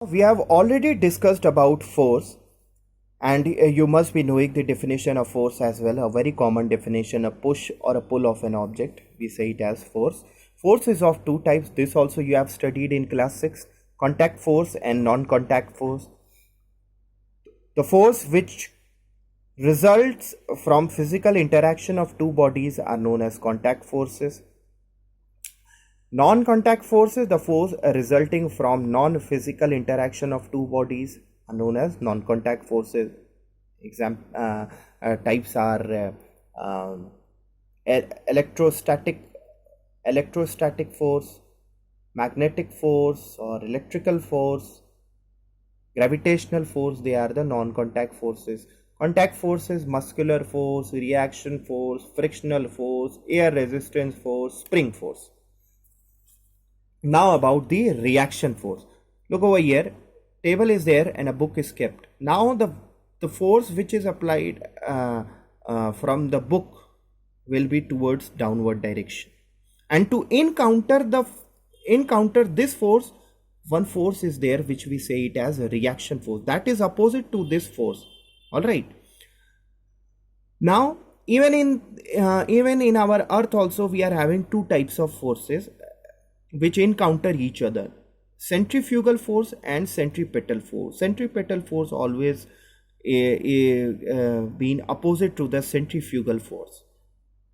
We have already discussed about force, and you must be knowing the definition of force as well. A very common definition: a push or a pull of an object. We say it as force. Force is of two types. This also you have studied in class 6: contact force and non-contact force. The force which results from physical interaction of two bodies are known as contact forces. Non-contact forces, the force resulting from non-physical interaction of two bodies, are known as non-contact forces. Types are electrostatic force, magnetic force or electrical force, gravitational force. They are the non-contact forces. Contact forces: muscular force, reaction force, frictional force, air resistance force, spring force. Now about the reaction force. Look over here, table is there and a book is kept. Now the force which is applied from the book will be towards downward direction, and to encounter this force, one force is there which we say it as a reaction force, that is opposite to this force. All right. Now even in our earth also we are having two types of forces which encounter each other: centrifugal force and centripetal force. Centripetal force always been opposite to the centrifugal force.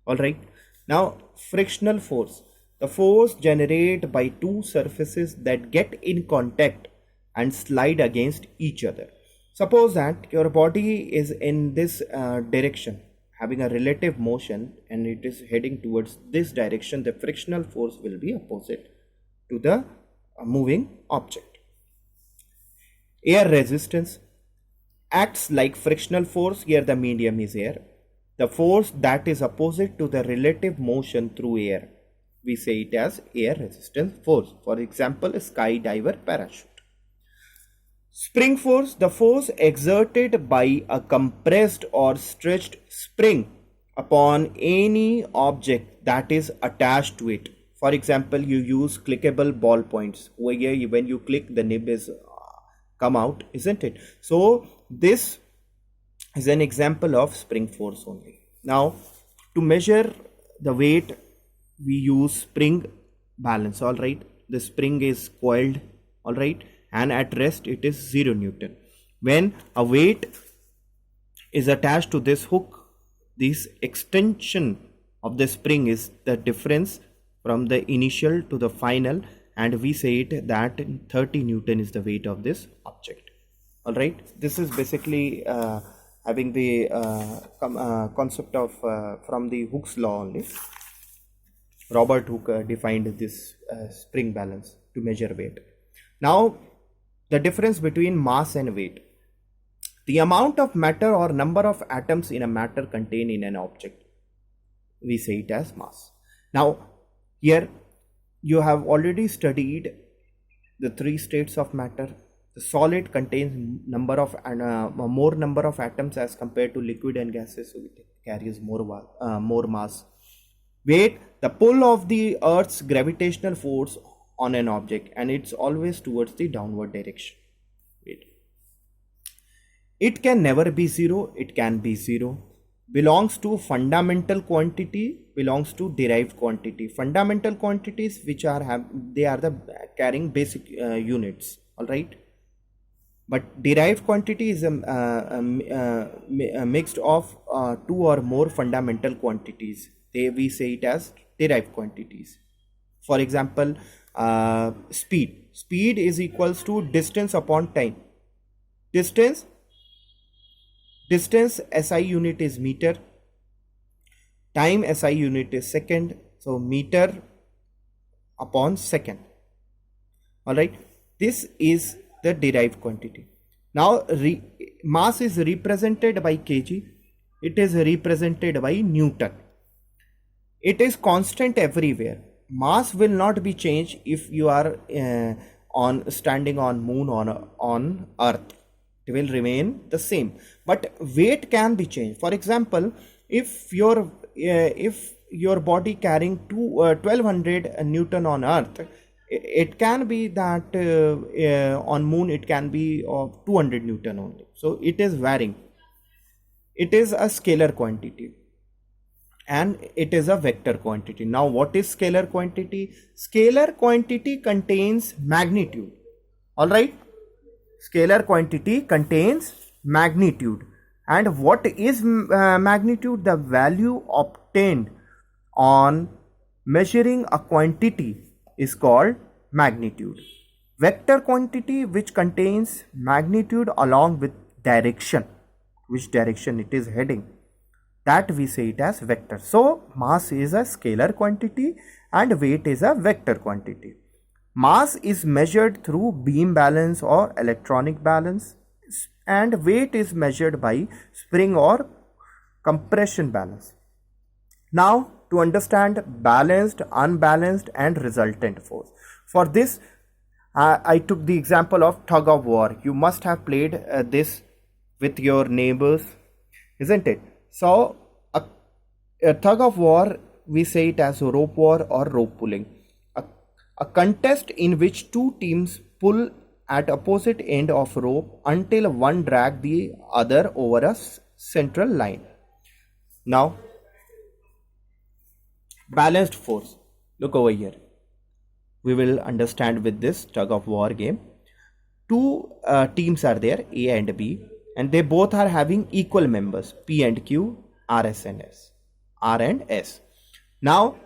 All right. Now frictional force: the force generated by two surfaces that get in contact and slide against each other. Suppose that your body is in this direction, having a relative motion, and it is heading towards this direction. The frictional force will be opposite to the moving object. Air resistance acts like frictional force. Here the medium is air. The force that is opposite to the relative motion through air, we say it as air resistance force. For example, a skydiver parachute. Spring force: the force exerted by a compressed or stretched spring upon any object that is attached to it. For example, you use clickable ball points. Over here, when you click, the nib is come out, isn't it? So this is an example of spring force only. Now, to measure the weight, we use spring balance. All right, the spring is coiled. All right, and at rest it is 0 Newton. When a weight is attached to this hook, this extension of the spring is the difference from the initial to the final, and we say it that 30 Newton is the weight of this object. All right, this is basically having the concept of from the Hooke's law only. Robert Hooke defined this spring balance to measure weight. Now the difference between mass and weight: the amount of matter or number of atoms in a matter contained in an object, we say it as mass. Now here you have already studied the three states of matter. The solid contains more number of atoms as compared to liquid and gases, so it carries more mass. Weight: the pull of the earth's gravitational force on an object, and it's always towards the downward direction. Weight: it can never be zero, it can be zero. Belongs to fundamental quantity, belongs to derived quantity. Fundamental quantities which are they are the carrying basic units. All right, but derived quantity is a mixed of two or more fundamental quantities. We say it as derived quantities. For example, speed is equals to distance upon time. Distance SI unit is meter, time SI unit is second, so meter upon second. All right, this is the derived quantity. Now mass is represented by kg, it is represented by Newton. It is constant everywhere. Mass will not be changed if you are standing on moon on earth. It will remain the same, but weight can be changed. For example, if your body carrying 1200 Newton on earth, It can be that on moon it can be of 200 Newton only. So it is varying. It is a scalar quantity and it is a vector quantity. Now what is scalar quantity? Scalar quantity contains magnitude. All right. Scalar quantity contains magnitude. And what is magnitude? The value obtained on measuring a quantity is called magnitude. Vector quantity, which contains magnitude along with direction, which direction it is heading, that we say it as vector. So mass is a scalar quantity and weight is a vector quantity. Mass is measured through beam balance or electronic balance, and weight is measured by spring or compression balance. Now to understand balanced, unbalanced and resultant force. For this I took the example of tug of war. You must have played this with your neighbors, isn't it? So a tug of war, we say it as rope war or rope pulling. A contest in which two teams pull at opposite end of rope until one drag the other over a central line. Now balanced force, look over here. We will understand with this tug of war game. Two teams are there, A and B, and they both are having equal members, P and Q, R and S. Now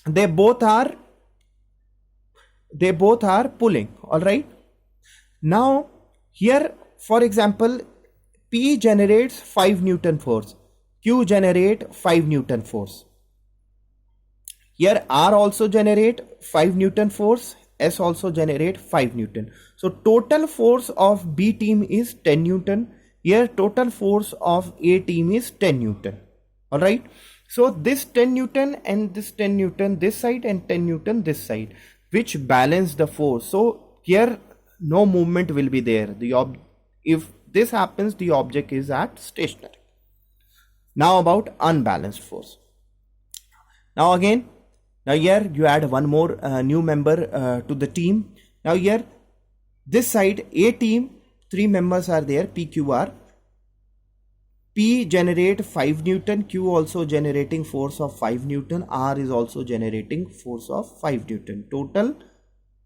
they both are pulling. All right. Now here, for example, P generates 5 Newton force, Q generate 5 Newton force. Here R also generate 5 Newton force, S also generate 5 Newton. So total force of B team is 10 Newton. Here total force of A team is 10 Newton. Alright. So this 10 Newton and this 10 Newton this side and 10 Newton this side, which balance the force. So here no movement will be there. If this happens, the object is at stationary. Now about unbalanced force. Now again, now here you add one more new member to the team. Now here this side A team, 3 members are there, P, Q, R. P generate 5 Newton, Q also generating force of 5 Newton, R is also generating force of 5 Newton. Total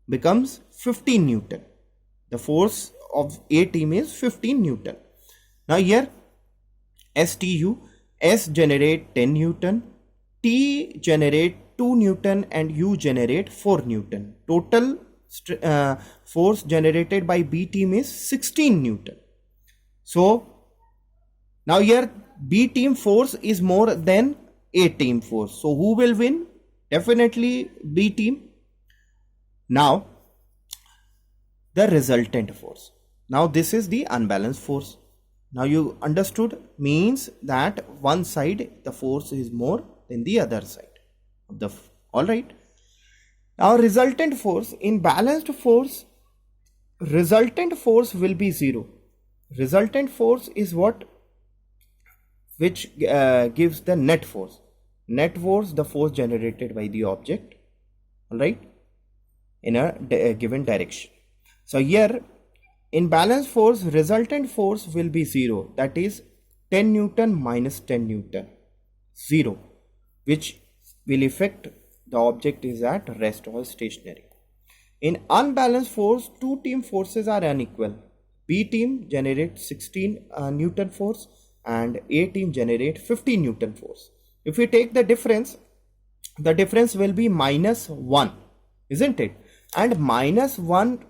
becomes 15 Newton. The force of A team is 15 Newton. Now here STU, S generate 10 Newton, T generate 2 Newton and U generate 4 Newton. Total force generated by B team is 16 Newton. So now here B team force is more than A team force. So who will win? Definitely B team. Now the resultant force. Now this is the unbalanced force. Now you understood, means that one side the force is more than the other side. All right. Now resultant force, in balanced force, resultant force will be 0. Resultant force is what? Which gives the net force. Net force, the force generated by the object, all right, in a given direction. So here in balanced force, resultant force will be 0. That is 10 Newton minus 10 Newton, 0, which will affect the object is at rest or stationary. In unbalanced force, two team forces are unequal. B team generates 16 Newton force and A team generate 15 Newton force. If we take the difference will be minus 1, isn't it? And minus 1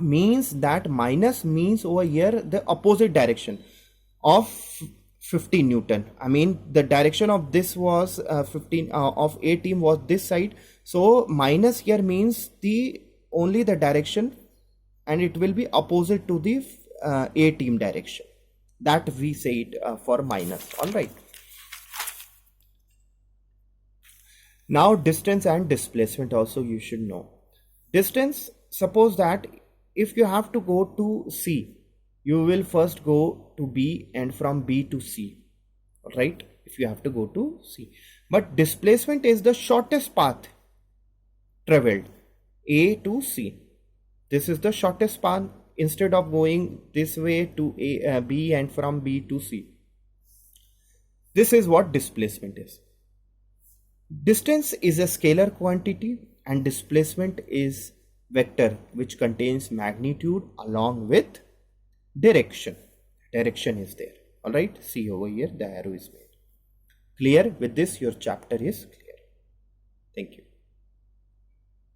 means that minus means over here the opposite direction of 15 Newton. I mean the direction of this was 15 of A team was this side. So minus here means only the direction, and it will be opposite to the A team direction. That we say it for minus. All right. Now distance and displacement also you should know. Distance, suppose that if you have to go to C, you will first go to B and from B to C, right? If you have to go to C. But displacement is the shortest path traveled, A to C. This is the shortest path instead of going this way to B and from B to C. This is what displacement is. Distance is a scalar quantity and displacement is vector which contains magnitude along with direction. Direction is there. Alright, see over here the arrow is made. Clear? With this your chapter is clear. Thank you.